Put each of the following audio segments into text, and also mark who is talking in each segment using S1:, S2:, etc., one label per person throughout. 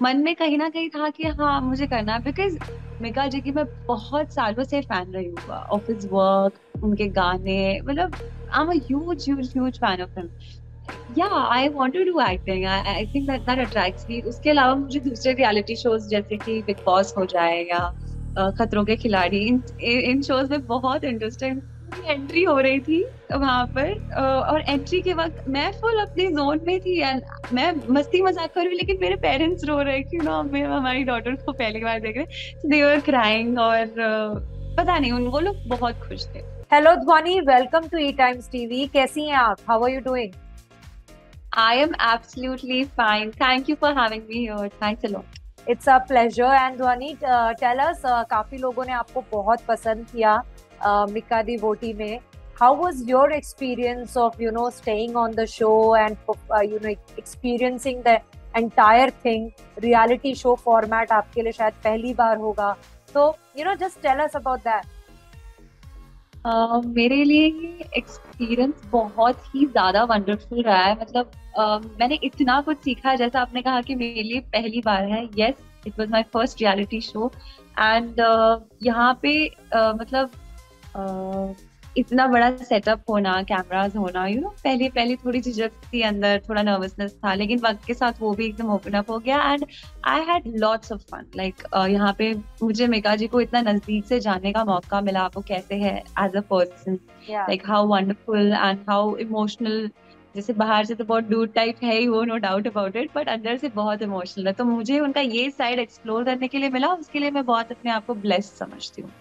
S1: मन में कहीं ना कहीं था कि हाँ मुझे करना है, बिकॉज मिका जी की मैं बहुत सालों से फैन रही हूँ। ऑफिस वर्क, उनके गाने, मतलब I am huge huge huge fan of him. Yeah I want to do acting, I think that that attracts me. उसके अलावा मुझे दूसरे रियलिटी शोज जैसे कि बिग बॉस हो जाए या खतरों के खिलाड़ी, इन शोज में बहुत इंटरेस्टिंग एंट्री हो रही थी वहां पर। और एंट्री के वक्त मैं फुल अपने जोन में थी एंड मैं मस्ती मजाक कर रही हूँ, लेकिन मेरे पेरेंट्स रो रहे कि ना मैं हमारी डॉटर को पहली बार देख रहे, दे वर क्राइंग। और पता नहीं उन वो लोग बहुत खुश थे।
S2: Hello Dhvani, welcome to E Times TV. कैसी हैं आप? How are you doing?
S1: I am absolutely fine, thank you for having me here, thanks a lot.
S2: It's a pleasure. And Dhvani, tell us, काफी लोगों ने आपको बहुत पसंद किया मिक्का दी वोटी में। How was your experience of staying on the show and experiencing the entire thing? Reality show format आपके लिए शायद पहली बार होगा, तो just tell us about that.
S1: मेरे लिए ये एक्सपीरियंस बहुत ही ज्यादा वंडरफुल रहा है। मतलब मैंने इतना कुछ सीखा है, जैसा आपने कहा कि मेरे लिए पहली बार है। Yes, it was my first reality show and यहाँ पे मतलब इतना बड़ा सेटअप होना, कैमरास होना, पहले पहले थोड़ी झिझक थी अंदर, थोड़ा नर्वसनेस था, लेकिन वक्त के साथ वो भी एकदम ओपन अप हो गया and I had lots of fun. Like यहाँ पे मुझे मेगा जी को इतना नजदीक से जानने का मौका मिला, वो कैसे है एज अ पर्सन,
S2: या
S1: like how wonderful and how emotional. जैसे बाहर से तो बहुत डूड टाइप है ही वो, no doubt about it, but अंदर से बहुत इमोशनल है। तो मुझे उनका ये साइड एक्सप्लोर करने के लिए मिला, उसके लिए मैं बहुत अपने आप को ब्लेस्ड समझती हूँ।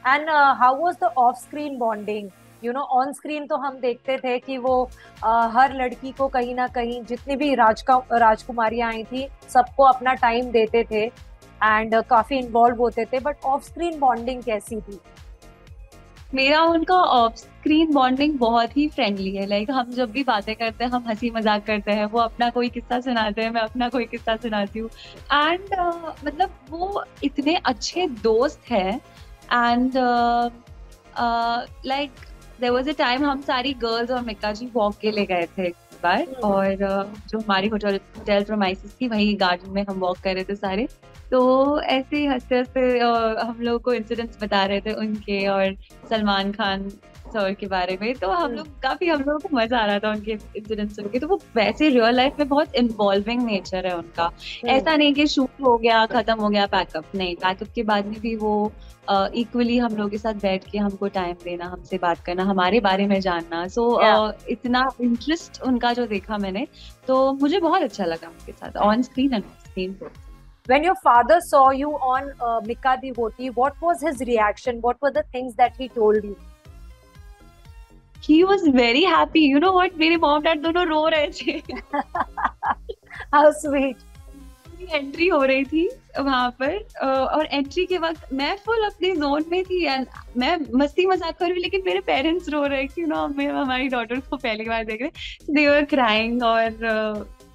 S2: And how was the of screen bonding? On screen तो हम देखते थे कि वो हर लड़की को कहीं ना कहीं, जितनी भी राजकुमारियां आई थी, सबको अपना टाइम देते थे एंड काफी इन्वॉल्व होते थे, बट ऑफ स्क्रीन बॉन्डिंग कैसी थी?
S1: मेरा उनका ऑफ स्क्रीन बॉन्डिंग बहुत ही फ्रेंडली है। लाइक हम जब भी बातें करते हैं, हम हंसी मजाक करते हैं, वो अपना कोई किस्सा सुनाते हैं, मैं अपना कोई किस्सा सुनाती हूँ। एंड मतलब वो इतने अच्छे दोस्त हैं। And like there was a time हम सारी गर्ल्स और मिक्का जी वॉक के लिए गए थे एक बार, और जो हमारी होटल होटल प्रोमाइसिस थी वही गार्डन में हम वॉक कर रहे थे सारे। तो ऐसे ही हंसते हंसते हम लोग को इंसिडेंट्स बता रहे थे उनके और सलमान खान सर के बारे में। तो हम लोगों को मजा आ रहा था उनके इंसिडेंट्स सुन के। तो वो वैसे रियल लाइफ में बहुत इन्वॉल्विंग नेचर है उनका।
S2: हम्म।
S1: ऐसा नहीं कि शूट हो गया खत्म हो गया पैकअप, नहीं, पैकअप के बाद में भी वो इक्वली हम लोग के साथ बैठ के हमको टाइम देना, हमसे बात करना, हमारे बारे में जानना। सो इतना इंटरेस्ट उनका जो देखा मैंने, तो मुझे बहुत अच्छा लगा उनके साथ on screen end of screen.
S2: When your father saw you on Mika Divoti, what was his reaction? What were the things that he told you?
S1: He was very happy, you know what, मेरे mom dad दोनों रो रहे थे।
S2: How sweet.
S1: Entry हो रही थी वहां पर और एंट्री के वक्त मैं फुल अपने जोन में थी एंड मैं मस्ती मजाक कर रही हूँ, लेकिन मेरे पेरेंट्स रो रहे कि ना मैं हमारी डॉटर को पहली बार देख रहे, दे वर क्राइंग। और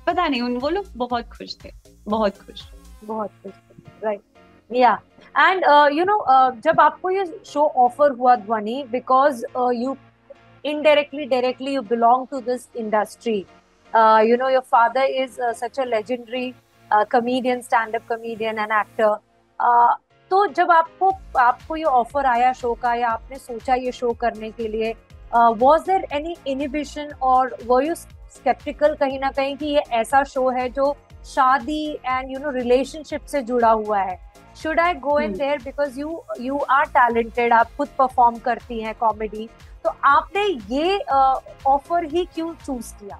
S1: पता नहीं उन वो लोग बहुत खुश थे, बहुत खुश।
S2: बहुत खुश, राइट? या एंड जब आपको ये शो ऑफर हुआ ध्वनि, because you indirectly directly you belong to this industry, your father is such a legendary comedian, stand up comedian and actor. तो जब आपको आपको ये ऑफर आया शो का, या आपने सोचा ये शो करने के लिए, was there any inhibition or were you skeptical कहीं ना कहीं कि ये ऐसा शो है जो शादी एंड रिलेशनशिप से जुड़ा हुआ है? should I go in there because you are talented, आप खुद परफॉर्म करती हैं कॉमेडी, तो आपने ये ऑफर ही क्यों चूज किया?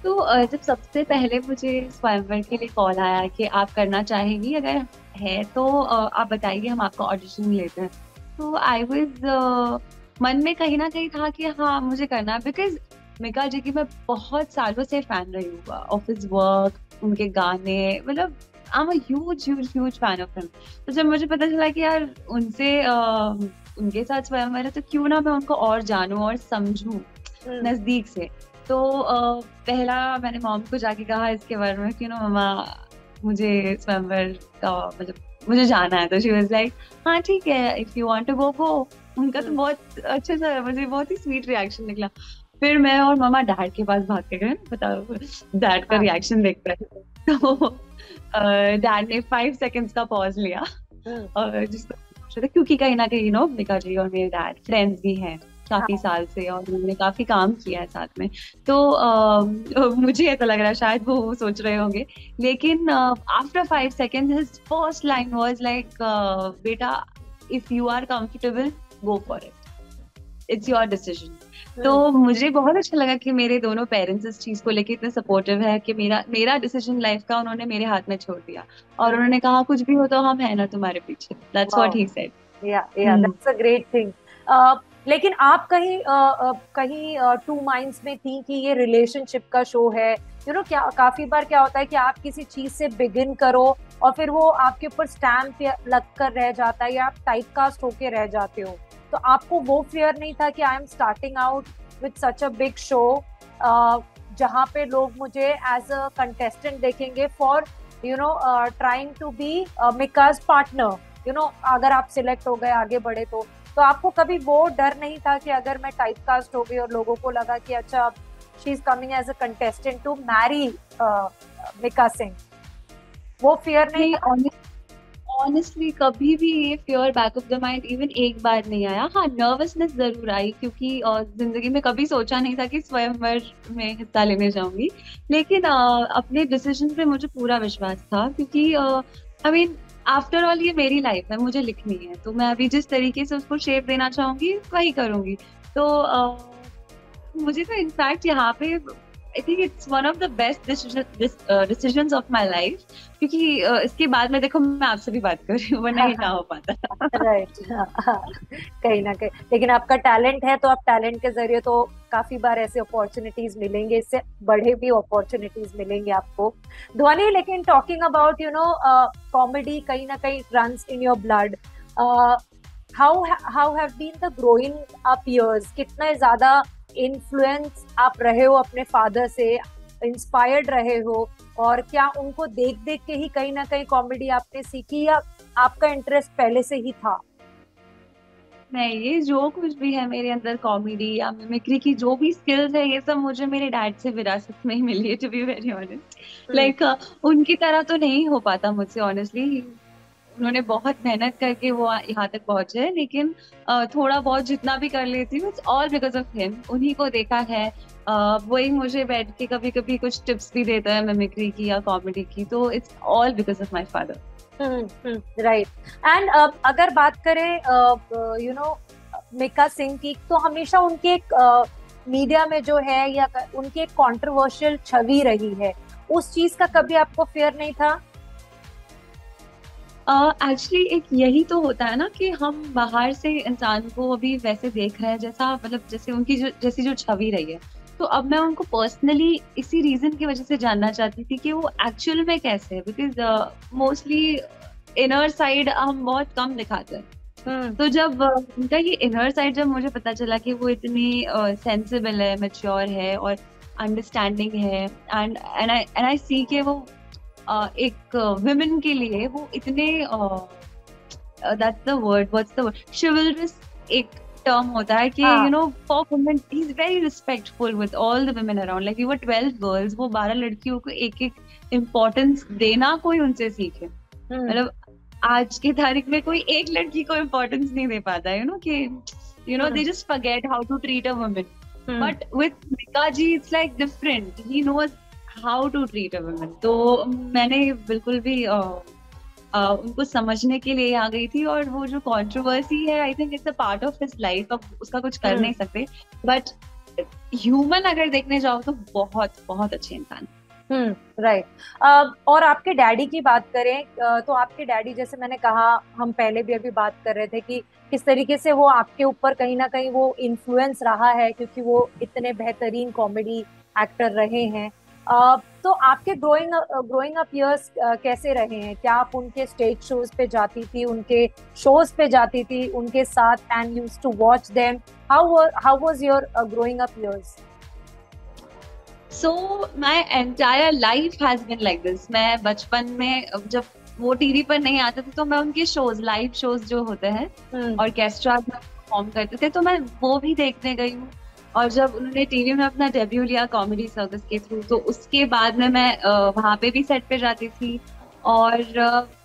S1: तो जब सबसे पहले मुझे स्वयंवर के लिए कॉल आया कि आप करना चाहेंगी, अगर है तो आप बताइए, हम आपका ऑडिशन लेते हैं। तो आई वाज मन में कहीं ना कहीं था कि हाँ मुझे करना है, बिकॉज मिका जी की मैं बहुत सालों से फैन रही हूँ। ऑफिस वर्क, उनके गाने, मतलब I am a huge huge huge fan of him. तो जब मुझे पता चला कि यार उनसे उनके साथ स्वयंवर है, तो क्यों ना मैं उनको और जानूं और समझूं नजदीक से। तो पहला मैंने मॉम को जाके कहा इसके बारे में कि मम्मा मुझे स्वयंवर का मतलब मुझे जाना है। तो शी वाज लाइक हाँ ठीक है, if you want to go go. उनका तो बहुत अच्छा सा मुझे बहुत ही स्वीट रिएक्शन निकला। फिर मैं और मामा डैड के पास भाग के गए, बताओ डैड का
S2: हाँ।
S1: रिएक्शन देखते हैं। तो डैड ने 5 सेकंड्स का पॉज लिया,
S2: हम्म।
S1: और जिसको पूछ रहे थे, क्योंकि कहीं ना कहीं निका जी और मेरे डैड फ्रेंड्स भी हैं काफी
S2: हाँ।
S1: साल से, और उन्होंने काफी काम किया है साथ में। तो मुझे ऐसा लग रहा है शायद वो सोच रहे होंगे, लेकिन after 5 seconds his first line was like, बेटा if you are comfortable go for it, it's your decision. तो
S2: हम्म।
S1: मुझे बहुत अच्छा लगा कि मेरे दोनों पेरेंट्स इस चीज को लेके इतने सपोर्टिव है कि मेरा मेरा डिसीजन लाइफ का उन्होंने मेरे हाथ में छोड़ दिया, और
S2: हम्म।
S1: उन्होंने कहा कुछ भी हो तो हम है ना तुम्हारे पीछे, that's what
S2: wow.
S1: He said.
S2: या दैट्स अ ग्रेट थिंग। लेकिन आप कहीं कहीं टू माइंड्स में थी कि ये रिलेशनशिप का शो है। क्या काफी बार क्या होता है कि आप किसी चीज से बिगिन करो और फिर वो आपके ऊपर स्टैम्प लग कर रह जाता है, या आप टाइपकास्ट होके रह जाते हो। तो आपको वो फियर नहीं था कि I am starting out with such a big show, जहाँ पे लोग मुझे एज अ कंटेस्टेंट देखेंगे for trying to be Mika's partner, अगर आप सिलेक्ट हो गए आगे बढ़े तो आपको कभी वो डर नहीं था कि अगर मैं टाइपकास्ट हो गई और लोगों को लगा कि अच्छा she is coming as a contestant to marry Mika Singh, वो फियर नहीं
S1: नहीं,
S2: था?
S1: ऑनेस्टली कभी भी ये fear back of the mind even एक बार नहीं आया। हाँ, नर्वसनेस जरूर आई, क्योंकि जिंदगी में कभी सोचा नहीं था कि स्वयंवर में हिस्सा लेने जाऊंगी, लेकिन अपने डिसीजन पे मुझे पूरा विश्वास था, क्योंकि आई मीन आफ्टर ऑल ये मेरी लाइफ है, मुझे लिखनी है, तो मैं अभी जिस तरीके से उसको शेप देना चाहूंगी वही करूंगी। तो मुझे तो इनफैक्ट यहाँ पे I think it's one of the best decisions of my life, क्योंकि इसके बाद में देखो मैं आपसे भी बात कर रही हूँ, वरना ये ना हो पाता।
S2: राइट। कहीं ना कहीं लेकिन आपका टैलेंट है, तो आप टैलेंट के जरिए तो काफी बार ऐसे अपॉर्चुनिटीज मिलेंगे, इससे बड़े भी अपॉर्चुनिटीज मिलेंगे आपको ध्वनि। लेकिन टॉकिंग अबाउट कॉमेडी, कहीं ना कहीं runs in your blood. How have been the growing up years? कितना ज्यादा इन्फ्लुएंस आप रहे हो अपने फादर से, इंस्पायर्ड रहे हो, और क्या उनको देख देख के ही कहीं ना कहीं कॉमेडी आपने सीखी, या आपका इंटरेस्ट पहले से ही था?
S1: नहीं, ये जो कुछ भी है मेरे अंदर, कॉमेडी या मिमिक्री की जो भी स्किल्स है, ये सब मुझे मेरे डैड से विरासत में ही मिली है, to be very honest.
S2: Hmm.
S1: Like उनकी तरह तो नहीं हो पाता मुझसे, ऑनेस्टली। उन्होंने बहुत मेहनत करके वो यहाँ तक पहुंचे हैं, लेकिन थोड़ा बहुत जितना भी कर लेती हूँ, it's all because of him. उन्हीं को देखा है, वही मुझे बैठ के कभी कभी कुछ टिप्स भी देता है मिमिक्री की या कॉमेडी की, तो it's all because of my father.
S2: Right. And अगर बात करें मिका सिंह की, तो हमेशा उनके मीडिया में जो है, या उनकी एक कंट्रोवर्शियल छवि रही है, उस चीज का कभी आपको फियर नहीं था?
S1: एक्चुअली एक यही तो होता है ना कि हम बाहर से इंसान को अभी वैसे देख रहे हैं, जैसा मतलब जैसे उनकी जैसी जो छवि रही है, तो अब मैं उनको पर्सनली इसी रीजन की वजह से जानना चाहती थी कि वो एक्चुअल में कैसे है, बिकॉज मोस्टली इनर साइड हम बहुत कम दिखाते हैं। तो जब उनका ये इनर साइड जब मुझे पता चला कि वो इतनी सेंसिबल है, मैच्योर है और अंडरस्टैंडिंग है, एंड आई सी के वो एक विमेन के लिए वो इतने that's the word, what's the word, chivalrous एक टर्म होता है कि for women he is very respectful with all the women around. Like we were 12 girls, वो 12 लड़कियों को एक एक इम्पोर्टेंस देना कोई उनसे सीखे। मतलब आज की तारीख में कोई एक लड़की को इम्पोर्टेंस नहीं दे पाता है, they just forget how to treat a woman. But with Mika ji it's like different, he knows how to treat a woman. तो मैंने बिल्कुल भी उनको समझने के लिए आ गई थी, और वो जो कंट्रोवर्सी है, I think it's a part of his life, अब उसका कुछ कर नहीं सकते, बट ह्यूमन अगर देखने जाओ तो बहुत बहुत अच्छे इंसान।
S2: राइट। और आपके डैडी की बात करें, तो आपके डैडी, जैसे मैंने कहा, हम पहले भी अभी बात कर रहे थे कि किस तरीके से वो आपके ऊपर कहीं ना कहीं वो इन्फ्लुएंस रहा है, क्योंकि वो इतने बेहतरीन कॉमेडी एक्टर रहे हैं। तो आपके ग्रोइंग अप इयर्स कैसे रहे हैं? क्या आप उनके स्टेज शोज पे जाती थी, उनके शोज पे जाती थी उनके साथ, and used to watch them? How was your growing up years?
S1: So my entire life has been like this. मैं बचपन में जब वो टीवी पर नहीं आते थे, तो मैं उनके शोज, लाइव शोज जो होते हैं ऑर्केस्ट्रा में परफॉर्म करते थे, तो मैं वो भी देखने गई हूँ। और जब उन्होंने टीवी में अपना डेब्यू लिया कॉमेडी सर्कस के थ्रू, तो उसके बाद में मैं वहां पे भी सेट पे जाती थी। और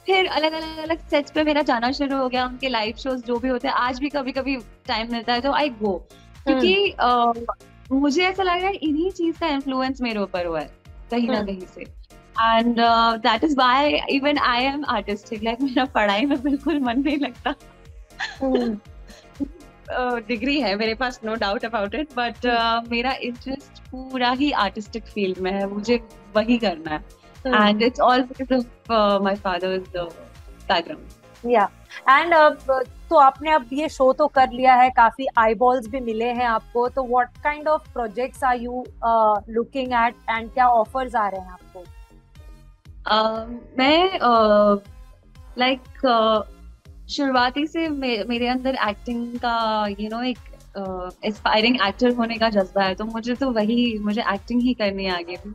S1: फिर अलग अलग अलग सेट्स पे मेरा जाना शुरू हो गया, उनके लाइव शोज जो भी होते हैं, आज भी कभी कभी टाइम मिलता है तो आई गो। क्योंकि मुझे ऐसा लग रहा है इन्हीं चीज का इन्फ्लुएंस मेरे ऊपर हुआ है कहीं ना कहीं से। And that is why even I am artistic, like मेरा पढ़ाई में बिल्कुल मन नहीं लगता। डिग्री है मेरे पास, no doubt about it, but मेरा इंटरेस्ट पूरा ही आर्टिस्टिक फील्ड में है, मुझे वही करना है। And it's all because of my father's background.
S2: या एंड तो आपने अब ये शो तो कर लिया है, काफी आईबॉल्स भी मिले हैं आपको, तो what kind of projects are you looking at and क्या ऑफर्स आ रहे हैं आपको?
S1: मैं लाइक शुरुआती से मेरे अंदर एक्टिंग का एक एस्पायरिंग एक्टर होने का जज्बा है, तो मुझे एक्टिंग ही करनी है आगे भी।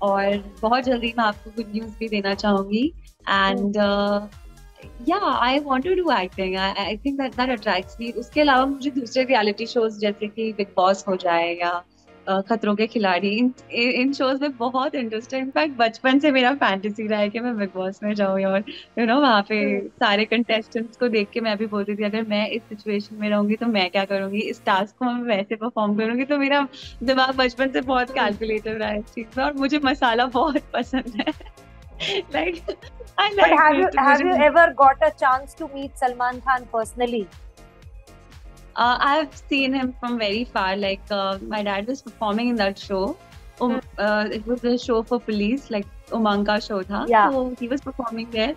S1: और बहुत जल्दी मैं आपको गुड न्यूज भी देना चाहूंगी। And I want to do acting, I think that attracts me. उसके अलावा मुझे दूसरे रियलिटी शोज जैसे कि बिग बॉस हो जाए या खतरों के खिलाड़ी, इन शोज में बहुत इंटरेस्ट है। इनफैक्ट बचपन से मेरा फैंटेसी रहा है कि मैं बिग बॉस में जाऊँ, और वहाँ पे सारे कंटेस्टेंट्स को देख के मैं भी बोलती थी अगर मैं इस सिचुएशन में रहूंगी तो मैं क्या करूंगी, इस टास्क को मैं वैसे परफॉर्म करूंगी। तो मेरा दिमाग बचपन से बहुत कैलकुलेटिव रहा है इस चीज में, और मुझे मसाला बहुत पसंद है। Like I
S2: But
S1: like
S2: have you ever got a chance to meet Salman Khan personally?
S1: I've seen him from very far. Like my dad was performing in that show. It was a show for police, like Umang का show था.
S2: Yeah.
S1: So he was performing there.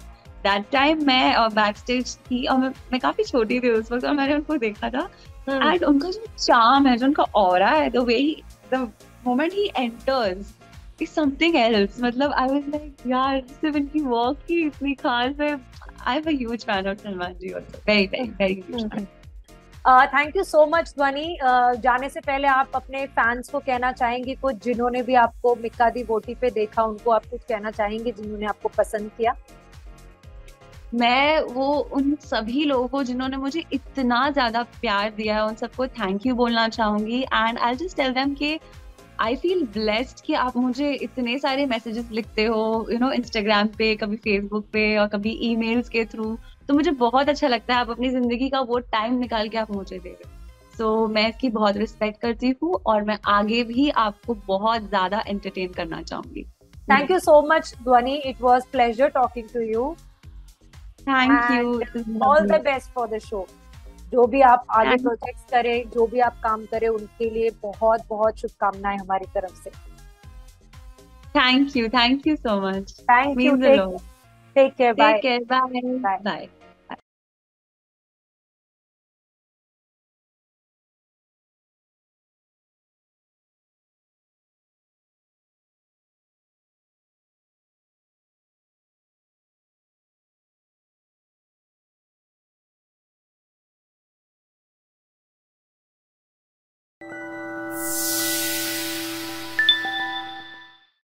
S1: That time मैं backstage थी, और मैं काफी छोटी थी उस वक्त, और मैंने उनको देखा था। And उनका जो charm है, जो उनका aura है, the moment he enters is something else. मतलब I was like यार, सिर्फ इनकी walk ही इतनी खास है। I'm a huge fan of Salman ji also. Very, very, very huge fan.
S2: Thank you so much ध्वनि। जाने से पहले आप अपने फैंस को कहना चाहेंगे कुछ, जिन्होंने भी आपको मिक्का दी बोटी पे देखा, उनको आप कुछ कहना चाहेंगे जिन्होंने आपको पसंद किया?
S1: मैं उन सभी लोगों को जिन्होंने मुझे इतना ज्यादा प्यार दिया है, उन सबको थैंक यू बोलना चाहूंगी। And I just tell them कि आई फील ब्लेस्ड कि आप मुझे इतने सारे मैसेजेस लिखते हो, इंस्टाग्राम पे, कभी फेसबुक पे, और कभी ईमेल्स के थ्रू। तो मुझे बहुत अच्छा लगता है आप अपनी जिंदगी का वो टाइम निकाल के आप मुझे दे रहे हो। सो मैं इसकी बहुत रिस्पेक्ट करती हूँ, और मैं आगे भी आपको बहुत ज्यादा एंटरटेन करना चाहूंगी।
S2: Thank you so much Dhvani, it was pleasure talking to you.
S1: Thank you,
S2: all the best for the show. जो भी आप आगे प्रोजेक्ट्स करें, जो भी आप काम करें, उनके लिए बहुत बहुत शुभकामनाएं हमारी तरफ से।
S1: Thank you so much.
S2: Thank you, take care, bye.
S1: Bye.